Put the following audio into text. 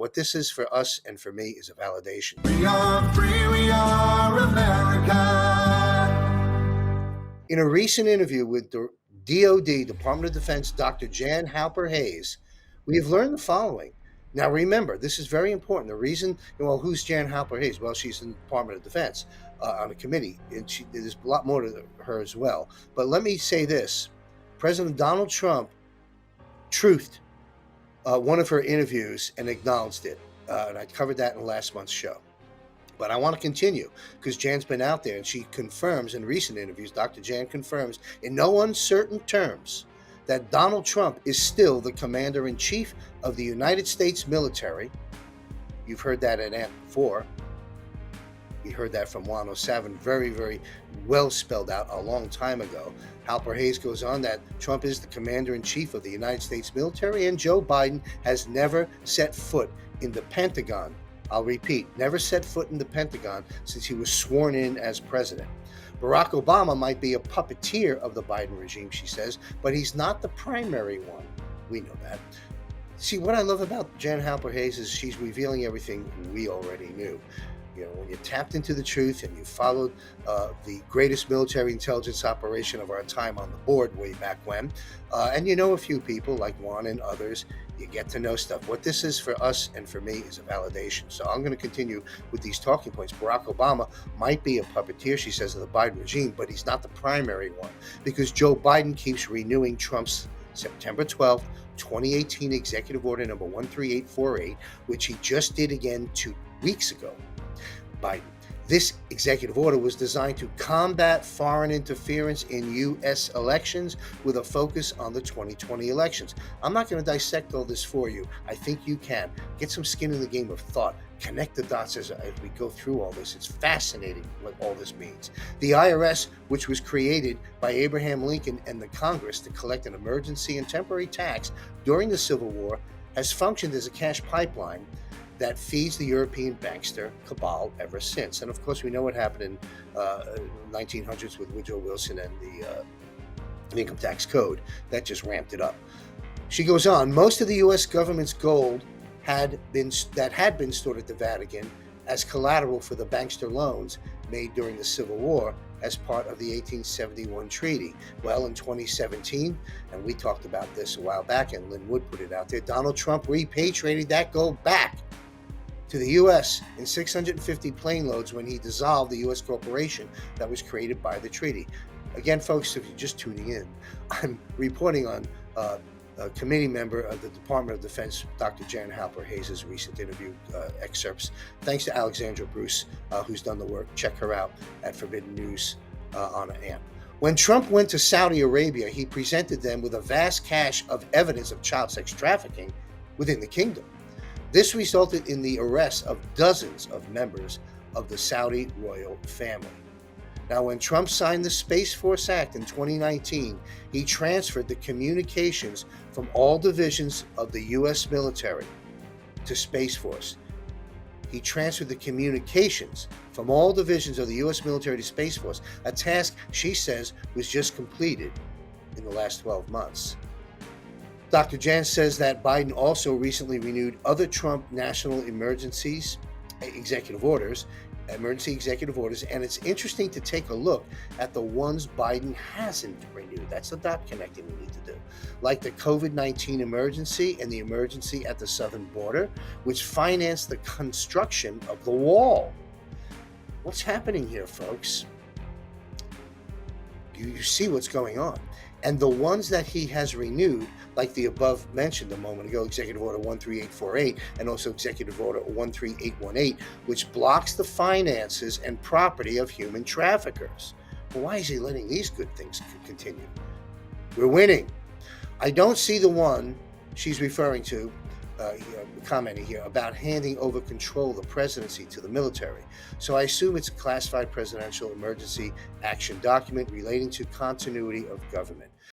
What this is for us and for me is a validation. We are free, we are America. In a recent interview with the DoD, Department of Defense, Dr. Jan Halper Hayes, we have learned the following. Now, remember, this is very important. The reason, well, who's Jan Halper Hayes? Well, she's in the Department of Defense on a committee, and there's a lot more to her as well. But let me say this. President Donald Trump truthed one of her interviews and acknowledged it. And I covered that in last month's show. But I want to continue because Jan's been out there and she confirms in recent interviews, Dr. Jan confirms in no uncertain terms that Donald Trump is still the commander-in-chief of the United States military. You've heard that at AMP before. We heard that from Juan O'Savin, very, very well spelled out a long time ago. Halper Hayes goes on that Trump is the commander-in-chief of the United States military and Joe Biden has never set foot in the Pentagon. I'll repeat, never set foot in the Pentagon since he was sworn in as president. Barack Obama might be a puppeteer of the Biden regime, she says, but he's not the primary one. We know that. See, what I love about Jan Halper Hayes is she's revealing everything we already knew. You know, when you tapped into the truth and you followed the greatest military intelligence operation of our time on the board way back when, and you know a few people like Juan and others, you get to know stuff. What this is for us and for me is a validation. So I'm going to continue with these talking points. Barack Obama might be a puppeteer, she says, of the Biden regime, but he's not the primary one because Joe Biden keeps renewing Trump's September 12th, 2018 Executive Order number 13848, which he just did again 2 weeks ago. Biden. This executive order was designed to combat foreign interference in U.S. elections with a focus on the 2020 elections. I'm not going to dissect all this for you. I think you can. Get some skin in the game of thought. Connect the dots as we go through all this. It's fascinating what all this means. The IRS, which was created by Abraham Lincoln and the Congress to collect an emergency and temporary tax during the Civil War, has functioned as a cash pipeline that feeds the European bankster cabal ever since. And of course, we know what happened in 1900s with Woodrow Wilson and the income tax code. That just ramped it up. She goes on, most of the U.S. government's gold had been stored at the Vatican as collateral for the bankster loans made during the Civil War as part of the 1871 treaty. Well, in 2017, and we talked about this a while back, and Lynn Wood put it out there, Donald Trump repatriated that gold back to the U.S. in 650 plane loads when he dissolved the U.S. corporation that was created by the treaty. Again, folks, if you're just tuning in, I'm reporting on a committee member of the Department of Defense, Dr. Jan Halper Hayes' recent interview excerpts. Thanks to Alexandra Bruce, who's done the work. Check her out at Forbidden News on AMP. When Trump went to Saudi Arabia, he presented them with a vast cache of evidence of child sex trafficking within the kingdom. This resulted in the arrest of dozens of members of the Saudi royal family. Now, when Trump signed the Spaceforce Act in 2019, he transferred the communications from all divisions of the U.S. military to Spaceforce. He transferred the communications from all divisions of the U.S. military to Spaceforce, a task she says was just completed in the last 12 months. Dr. Jan says that Biden also recently renewed other Trump national emergency executive orders, and it's interesting to take a look at the ones Biden hasn't renewed. That's the dot connecting we need to do. Like the COVID-19 emergency and the emergency at the southern border, which financed the construction of the wall. What's happening here, folks? You see what's going on. And the ones that he has renewed, like the above mentioned a moment ago, Executive Order 13848 and also Executive Order 13818, which blocks the finances and property of human traffickers. Well, why is he letting these good things continue? We're winning. I don't see the one she's referring to, commenting here, about handing over control of the presidency to the military. So I assume it's a classified presidential emergency action document relating to continuity of government.